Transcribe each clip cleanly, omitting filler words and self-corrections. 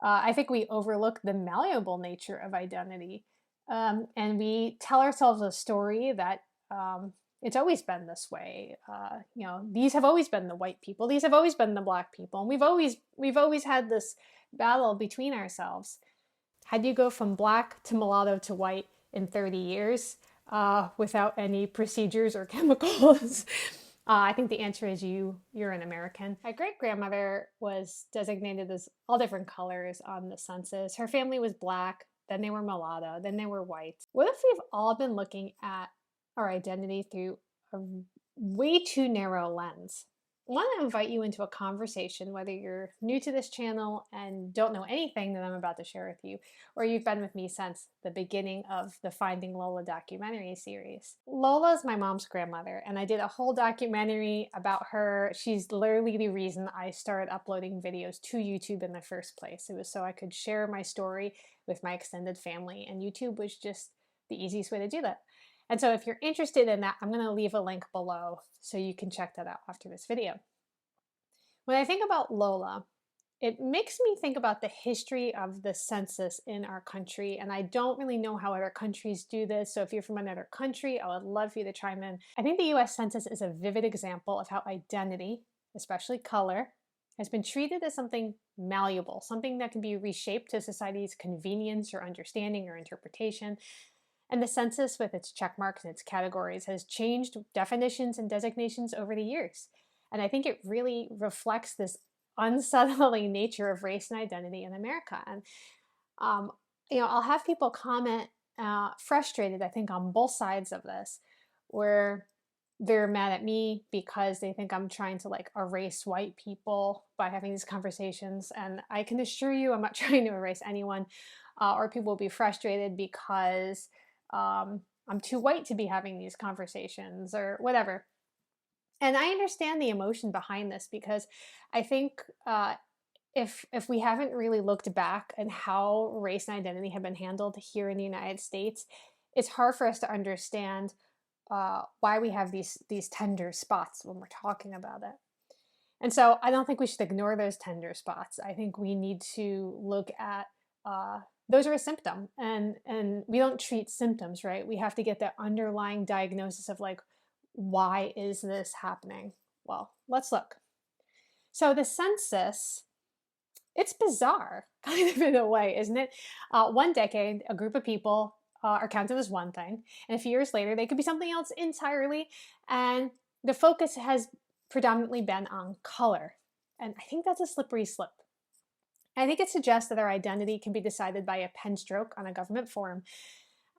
I think we overlook the malleable nature of identity. And we tell ourselves a story that it's always been this way. These have always been the white people. These have always been the black people. And we've always had this battle between ourselves. How do you go from black to mulatto to white in 30 years without any procedures or chemicals? I think the answer is you're an American. My great-grandmother was designated as all different colors on the census. Her family was black, then they were mulatto, then they were white. What if we've all been looking at our identity through a way too narrow lens? I want to invite you into a conversation, whether you're new to this channel and don't know anything that I'm about to share with you, or you've been with me since the beginning of the Finding Lola documentary series. Lola is my mom's grandmother, and I did a whole documentary about her. She's literally the reason I started uploading videos to YouTube in the first place. It was so I could share my story with my extended family, and YouTube was just the easiest way to do that. And so if you're interested in that, I'm going to leave a link below so you can check that out after this video. When I think about Lola, it makes me think about the history of the census in our country, and I don't really know how other countries do this, so if you're from another country, I would love for you to chime in. I think the US Census is a vivid example of how identity, especially color, has been treated as something malleable, something that can be reshaped to society's convenience or understanding or interpretation. And the census, with its check marks and its categories, has changed definitions and designations over the years. And I think it really reflects this unsettling nature of race and identity in America. And, I'll have people comment frustrated, I think, on both sides of this, where they're mad at me because they think I'm trying to erase white people by having these conversations. And I can assure you I'm not trying to erase anyone. Or people will be frustrated because I'm too white to be having these conversations or whatever. And I understand the emotion behind this because I think if we haven't really looked back at how race and identity have been handled here in the United States, it's hard for us to understand why we have these tender spots when we're talking about it. And so I don't think we should ignore those tender spots. I think we need to look at those are a symptom, and we don't treat symptoms, right? We have to get that underlying diagnosis of why is this happening? Well, let's look. So the census, it's bizarre, kind of in a way, isn't it? One decade, a group of people are counted as one thing, and a few years later, they could be something else entirely, and the focus has predominantly been on color. And I think that's a slippery slope. I think it suggests that our identity can be decided by a pen stroke on a government form.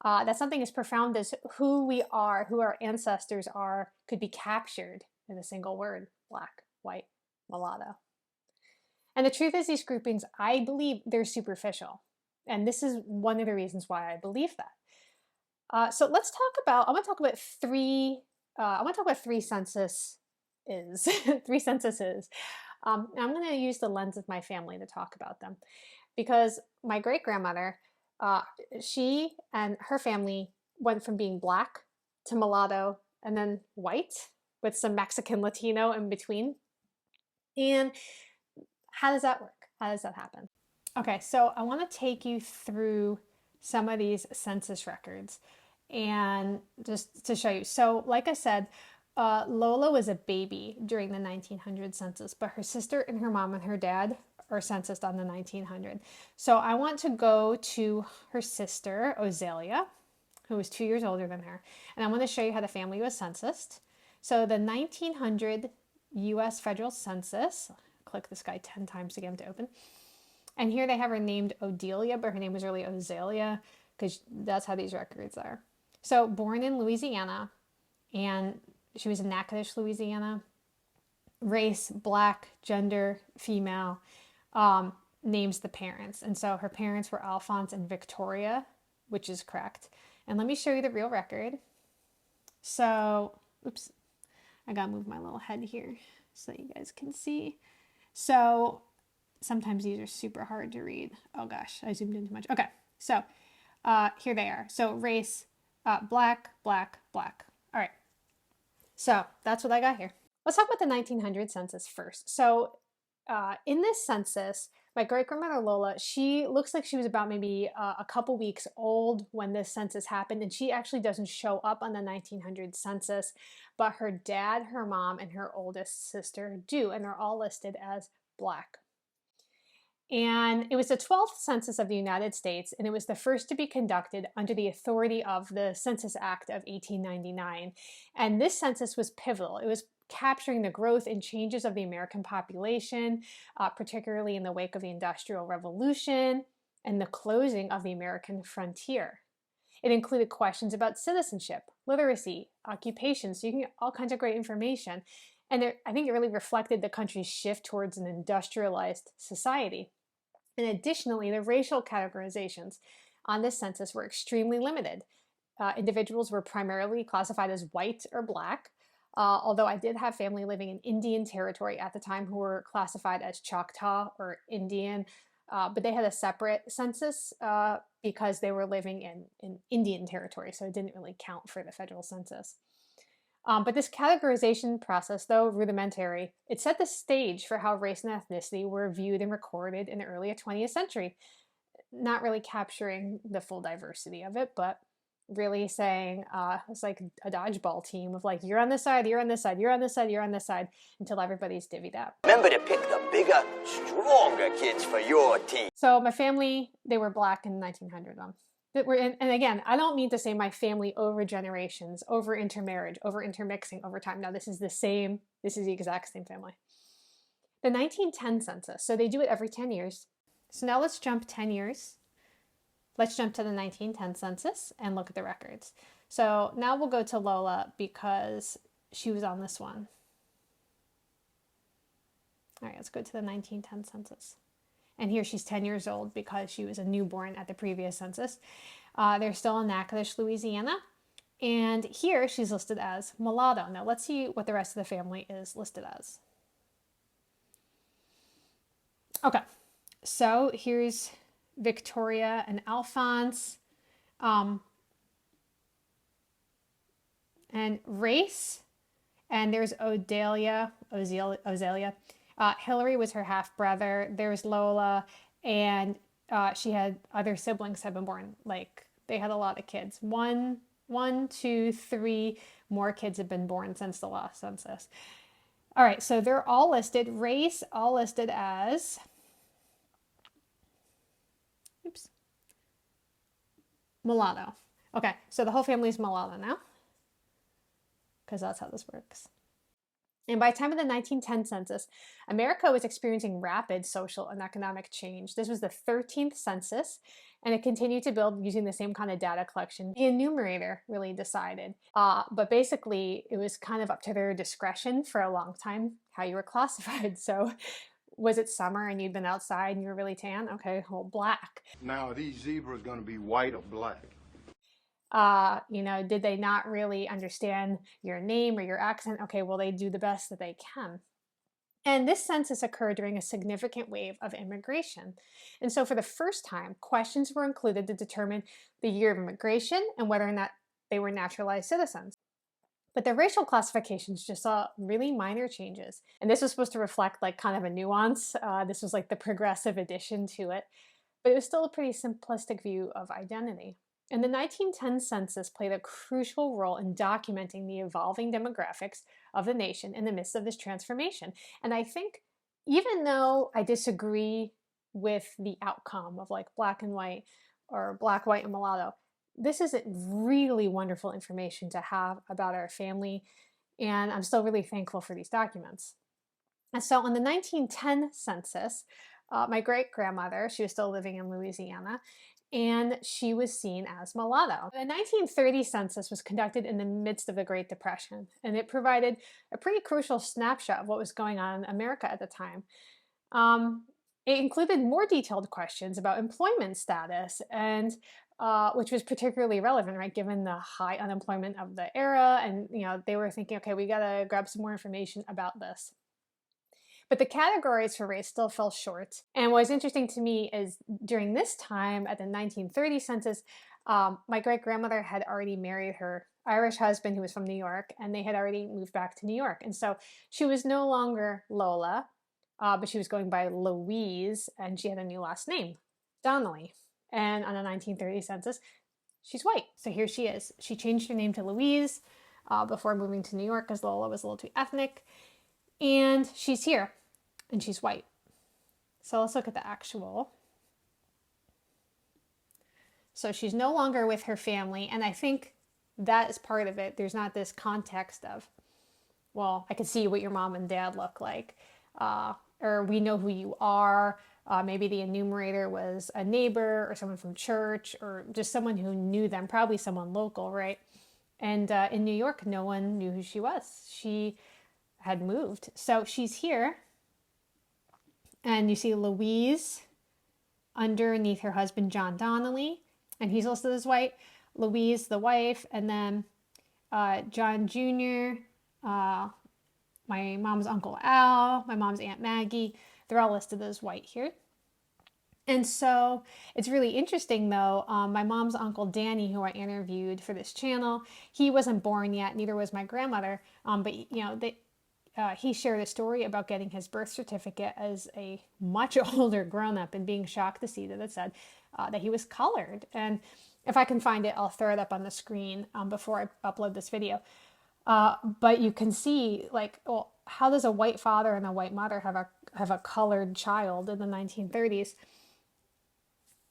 That something as profound as who we are, who our ancestors are, could be captured in a single word: black, white, mulatto. And the truth is, these groupings, I believe they're superficial. And this is one of the reasons why I believe that. So let's talk about, I want to talk about three censuses, three censuses. I'm going to use the lens of my family to talk about them, because my great-grandmother, she and her family went from being black to mulatto and then white with some Mexican Latino in between. And how does that work? How does that happen? Okay, so I want to take you through some of these census records and just to show you. So like I said, Lola was a baby during the 1900 census, but her sister and her mom and her dad are censused on the 1900. So I want to go to her sister, Ozelia, who was 2 years older than her, and I want to show you how the family was censused. So the 1900 US Federal Census, click this guy 10 times to get him to open. And here they have her named Odelia, but her name was really Ozelia because that's how these records are. So born in Louisiana, and she was in Natchitoches, Louisiana. Race, black, gender, female, names the parents. And so her parents were Alphonse and Victoria, which is correct. And let me show you the real record. So, oops, I gotta move my little head here so that you guys can see. So sometimes these are super hard to read. Oh gosh, I zoomed in too much. Okay, so here they are. So race, black, black, black. All right. So that's what I got here. Let's talk about the 1900 census first. So in this census, My great grandmother Lola, she looks like she was about maybe a couple weeks old when this census happened, and she actually doesn't show up on the 1900 census, but her dad, her mom, and her oldest sister do, and they're all listed as Black. And it was the 12th census of the United States, and it was the first to be conducted under the authority of the Census Act of 1899. And this census was pivotal. It was capturing the growth and changes of the American population, particularly in the wake of the Industrial Revolution and the closing of the American frontier. It included questions about citizenship, literacy, occupation, so you can get all kinds of great information. And I think it really reflected the country's shift towards an industrialized society. And additionally, the racial categorizations on this census were extremely limited. Individuals were primarily classified as white or Black, although I did have family living in Indian territory at the time who were classified as Choctaw or Indian, but they had a separate census because they were living in Indian territory, so it didn't really count for the federal census. But this categorization process, though rudimentary, it set the stage for how race and ethnicity were viewed and recorded in the early 20th century. Not really capturing the full diversity of it, but really saying it's like a dodgeball team of like, you're on this side, you're on this side, you're on this side, you're on this side, until everybody's divvied up. Remember to pick the bigger, stronger kids for your team. So my family, they were Black in 1900. And again, I don't mean to say my family over generations, over intermarriage, over intermixing over time. No, this is the exact same family. The 1910 census, so they do it every 10 years. So now let's jump 10 years. Let's jump to the 1910 census and look at the records. So now we'll go to Lola because she was on this one. All right, let's go to the 1910 census. And here she's 10 years old because she was a newborn at the previous census. They're still in Natchitoches, Louisiana. And here she's listed as mulatto. Now let's see what the rest of the family is listed as. Okay, so here's Victoria and Alphonse. And race. And there's Ozelia. Hillary was her half-brother. There's Lola, and she had other siblings have been born. Like, they had a lot of kids. One, two, three more kids have been born since the last census. All right, so they're all listed. Race, all listed as... mulatto. Okay, so the whole family is mulatto now, because that's how this works. And by the time of the 1910 census, America was experiencing rapid social and economic change. This was the 13th census, and it continued to build using the same kind of data collection. The enumerator really decided. But basically, it was kind of up to their discretion for a long time how you were classified. So was it summer and you'd been outside and you were really tan? Okay, well, Black. Now, are these zebras going to be white or Black? Did they not really understand your name or your accent? Okay, well, they do the best that they can. And this census occurred during a significant wave of immigration. And so for the first time, questions were included to determine the year of immigration and whether or not they were naturalized citizens. But the racial classifications just saw really minor changes. And this was supposed to reflect like kind of a nuance. This was like the progressive addition to it. But it was still a pretty simplistic view of identity. And the 1910 census played a crucial role in documenting the evolving demographics of the nation in the midst of this transformation. And I think even though I disagree with the outcome of like Black and white or Black, white, and mulatto, this is really wonderful information to have about our family. And I'm still really thankful for these documents. And so on the 1910 census, my great-grandmother, she was still living in Louisiana, and she was seen as mulatto. The 1930 census was conducted in the midst of the Great Depression, and it provided a pretty crucial snapshot of what was going on in America at the time. It included more detailed questions about employment status, and which was particularly relevant, right, given the high unemployment of the era, and they were thinking, okay, we gotta grab some more information about this. But the categories for race still fell short. And what's interesting to me is during this time at the 1930 census, my great-grandmother had already married her Irish husband who was from New York, and they had already moved back to New York. And so she was no longer Lola. but she was going by Louise, and she had a new last name, Donnelly. And on the 1930 census, she's white. So here she is. She changed her name to Louise before moving to New York because Lola was a little too ethnic. And she's here, and she's white. So let's look at the actual. So she's no longer with her family, and I think that is part of it. There's not this context of, well, I can see what your mom and dad look like, or we know who you are. Maybe the enumerator was a neighbor or someone from church or just someone who knew them, probably someone local, right? And in New York, no one knew who she was. She had moved. So she's here. And you see Louise underneath her husband, John Donnelly, and he's listed as white. Louise, the wife, and then John Jr., my mom's Uncle Al, my mom's Aunt Maggie. They're all listed as white here. And so it's really interesting though, my mom's Uncle Danny, who I interviewed for this channel, he wasn't born yet, neither was my grandmother, but he shared a story about getting his birth certificate as a much older grown-up and being shocked to see that it said that he was colored. And if I can find it, I'll throw it up on the screen before I upload this video. But you can see, like, well, how does a white father and a white mother have a colored child in the 1930s?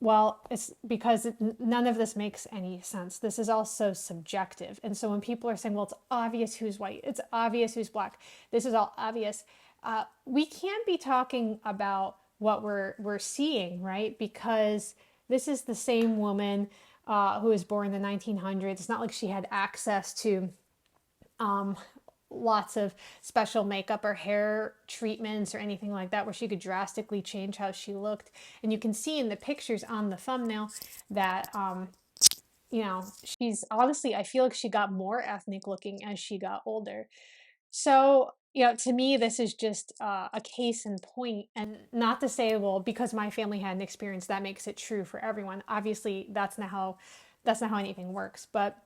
Well, it's because none of this makes any sense. This is also subjective. And so when people are saying, well, it's obvious who's white, it's obvious who's black, this is all obvious, we can't be talking about what we're seeing, right? Because this is the same woman who was born in the 1900s. It's not like she had access to lots of special makeup or hair treatments or anything like that where she could drastically change how she looked. And you can see in the pictures on the thumbnail that she's honestly, I feel like she got more ethnic looking as she got older. So to me this is just a case in point, and not to say, well, because my family had an experience that makes it true for everyone. Obviously that's not how anything works, but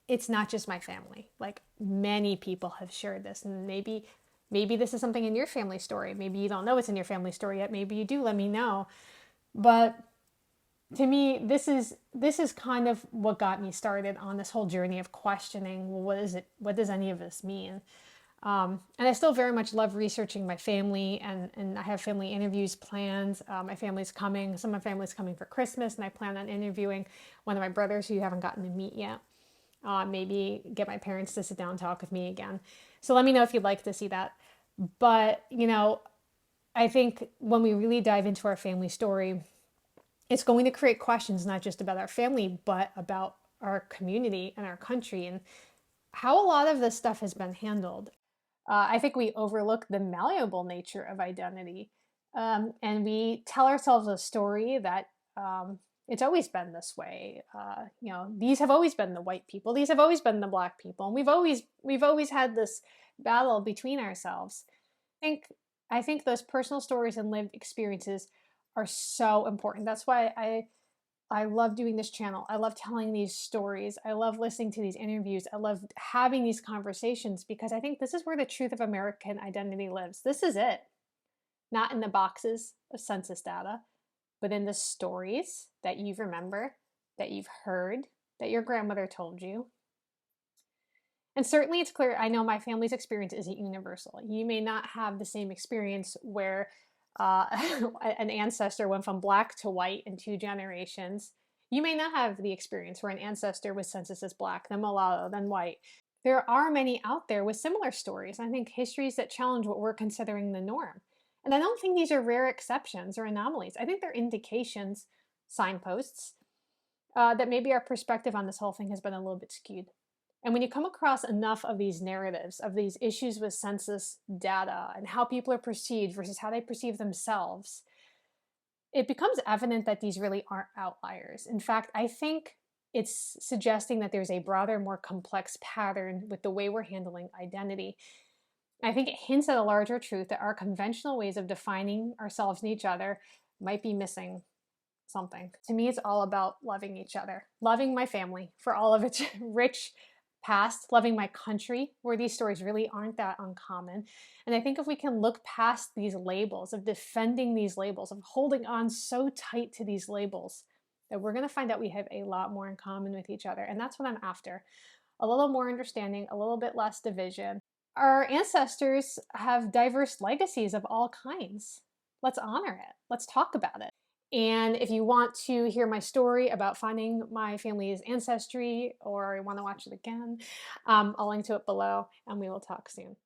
it's not just my family. Like, many people have shared this, and maybe this is something in your family story. Maybe you don't know it's in your family story yet. Maybe you do. Let me know. But to me, this is kind of what got me started on this whole journey of questioning, well, what is it? What does any of this mean? And I still very much love researching my family, and I have family interviews planned. My family's coming. Some of my family's coming for Christmas, and I plan on interviewing one of my brothers who you haven't gotten to meet yet. Maybe get my parents to sit down and talk with me again. So let me know if you'd like to see that. But, I think when we really dive into our family story, it's going to create questions not just about our family, but about our community and our country and how a lot of this stuff has been handled. I think we overlook the malleable nature of identity, and we tell ourselves a story that it's always been this way. These have always been the white people. These have always been the black people, and we've always had this battle between ourselves. I think those personal stories and lived experiences are so important. That's why I love doing this channel. I love telling these stories. I love listening to these interviews. I love having these conversations because I think this is where the truth of American identity lives. This is it. Not in the boxes of census data, but in the stories that you remember, that you've heard, that your grandmother told you. And certainly it's clear, I know my family's experience isn't universal. You may not have the same experience where an ancestor went from black to white in 2 generations. You may not have the experience where an ancestor was census as black, then mulatto, then white. There are many out there with similar stories. I think histories that challenge what we're considering the norm. And I don't think these are rare exceptions or anomalies. I think they're indications, signposts, that maybe our perspective on this whole thing has been a little bit skewed. And when you come across enough of these narratives, of these issues with census data and how people are perceived versus how they perceive themselves, it becomes evident that these really aren't outliers. In fact, I think it's suggesting that there's a broader, more complex pattern with the way we're handling identity. I think it hints at a larger truth that our conventional ways of defining ourselves and each other might be missing something. To me, it's all about loving each other, loving my family for all of its rich past, loving my country, where these stories really aren't that uncommon. And I think if we can look past these labels, of defending these labels, of holding on so tight to these labels, that we're going to find out we have a lot more in common with each other. And that's what I'm after. A little more understanding, a little bit less division. Our ancestors have diverse legacies of all kinds. Let's honor it. Let's talk about it. And if you want to hear my story about finding my family's ancestry, or you want to watch it again, I'll link to it below, and we will talk soon.